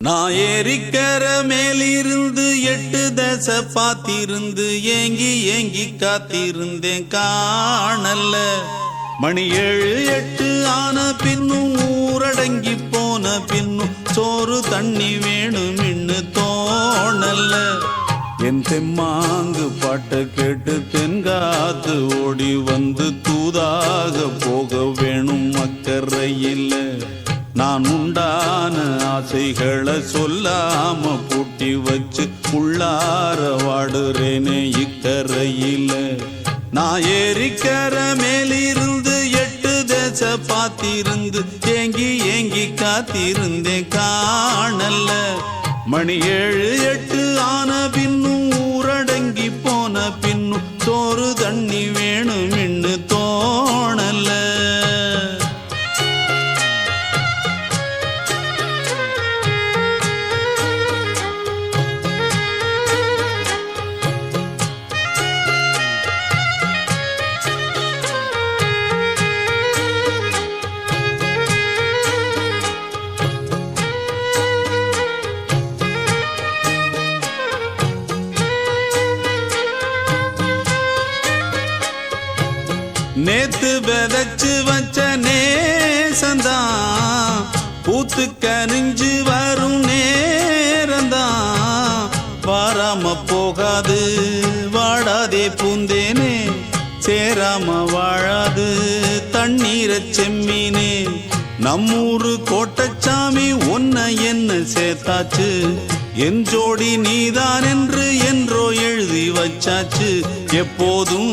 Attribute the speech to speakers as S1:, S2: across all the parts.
S1: நான் ஏரிக்கர மேலிருந்து 8 தசை பார்த்திருந்து ஏங்கி ஏங்கி காத்திருந்தேன் காணல்ல. மணி 7 8 ஆன பின்னும் ஊரடங்கி போன பின்னும் சோறு தண்ணி வேணும் இன்னு தோணல்ல. என் தெம்மாங்கு பாட்டை கேட்டு தென்காத்து ஓடி வந்து தூதாக போக வேணும் அக்கறையில். நான் உண்டான ஆசைகளை சொல்லாம பூட்டி வச்சு உள்ளார வாடுறேனே இக்கரையில. நான் ஏரிக்கர மேலிருந்து 8 தசை பார்த்திருந்து ஏங்கி ஏங்கி காத்திருந்தேன் காணல்ல. மணி 7 8 ஆன பின்னும் ஊரடங்கி போன பின்னும் சோறு தண்ணி வேணும் இன்னு தோணல்ல. நேத்து விதைச்சு வச்ச நேசந்தான் பூத்து கனிஞ்சு வரும் நேரந்தான். வாராம போகாது வாடாதே பூந்தேனே, சேராம வாழாது தண்ணீரை செம்மீனே. நம்மூரு கோட்டச்சாமி ஒன்ன என்ன சேர்த்தாச்சு, என் ஜோடி நீதான் என்று என்றோ எழுதி வச்சாச்சு. எப்போதும்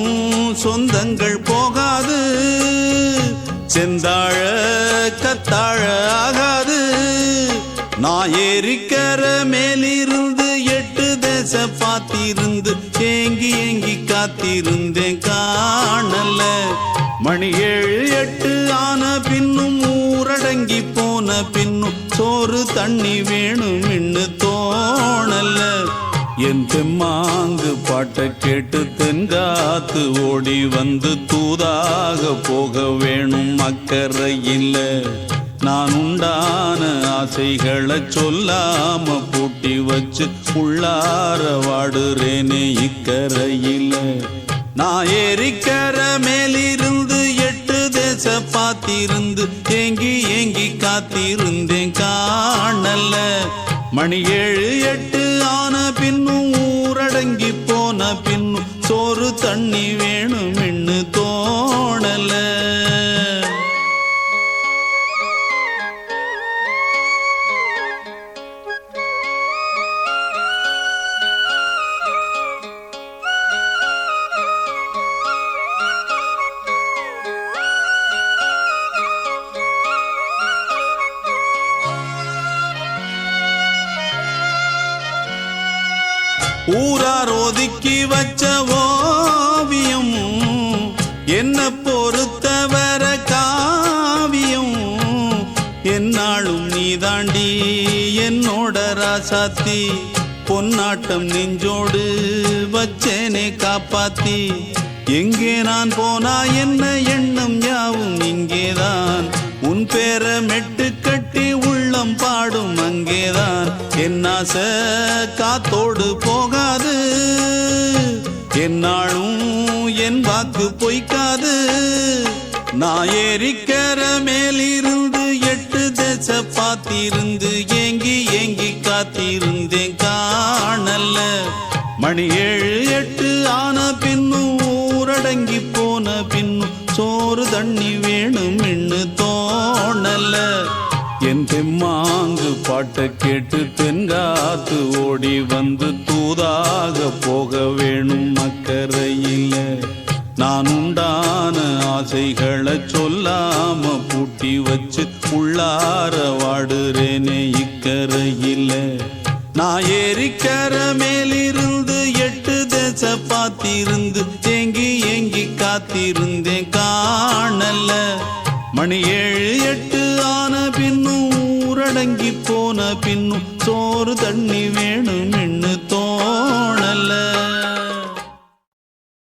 S1: சொந்தங்கள் போகாது, செந்தாழ கத்தாழ ஆகாது. நான் ஏரிக்கர மேலிருந்து 8 தசை பார்த்திருந்து ஏங்கி ஏங்கி காத்திருந்தேன் காணல்ல. மணி 7 8 ஆன பின்னும் ஊரடங்கி போன பின்னும் சோறு தண்ணி வேணும் இன்னு தோணல்ல. என் தெம்மாங்கு பாட்டை கேட்டு தென்காத்து ஓடி வந்து தூதாக போக வேணும் அக்கறையில். நான் உண்டான ஆசைகளை சொல்லாம பூட்டி வச்சு உள்ளார வாடுறேனே இக்கரையில். நான் ஏரிக்கர மேலிருந்து 8 தசை பார்த்திருந்து ஏங்கி ஏங்கி காத்திருந்தேன் காணல்ல. மணி 7 8 ஆன பின்னும் ஊரடங்கி போன பின்னும் சோறு தண்ணி வேணும் இன்னு தோணல. ஊரார் ஒதுக்கி வச்ச ஓவியம் என்ன பொறுத்தவர காவியம். என்னாலும் நீதாண்டி என்னோட ராசாத்தி, பொன்னாட்டம் நெஞ்சோடு வச்சேனே காப்பாத்தி. எங்கே நான் போனா என்ன எண்ணம் யாவும் இங்கேதான், உன் பேர மெட்டு கட்டி உள்ளம் பாடும் அங்கேதான். என் ஆசை காத்தோடு போகாது, என்னாலும் என் வாக்கு பொய்க்காது. நான் ஏரிக்கர மேலிருந்து 8 தசை பார்த்திருந்து ஏங்கி ஏங்கி காத்திருந்தேன் காணல்ல. மணி 7 8 ஆன பின்னும் ஊரடங்கி போன பின்னும் சோறு தண்ணி வேணும் இன்னு தோணல்ல. என் தெம்மாங்கு பாட்டை கேட்டு தென்காத்து ஓடி வந்து தூதாக போக வேணும் அக்கறையில். நான் உண்டான ஆசைகளை சொல்லாம பூட்டி வச்சு உள்ளார வாடுறேனே இக்கரையில். நான் ஏரிக்கர மேலிருந்து 8 தசை பார்த்திருந்து ஏங்கி ஏங்கி காத்திருந்தேன் காணல்ல. மணி 7 8 ஆன பின்னும் ஊரடங்கி போன பின்னும் சோறு தண்ணி வேணும் இன்னு தோணல.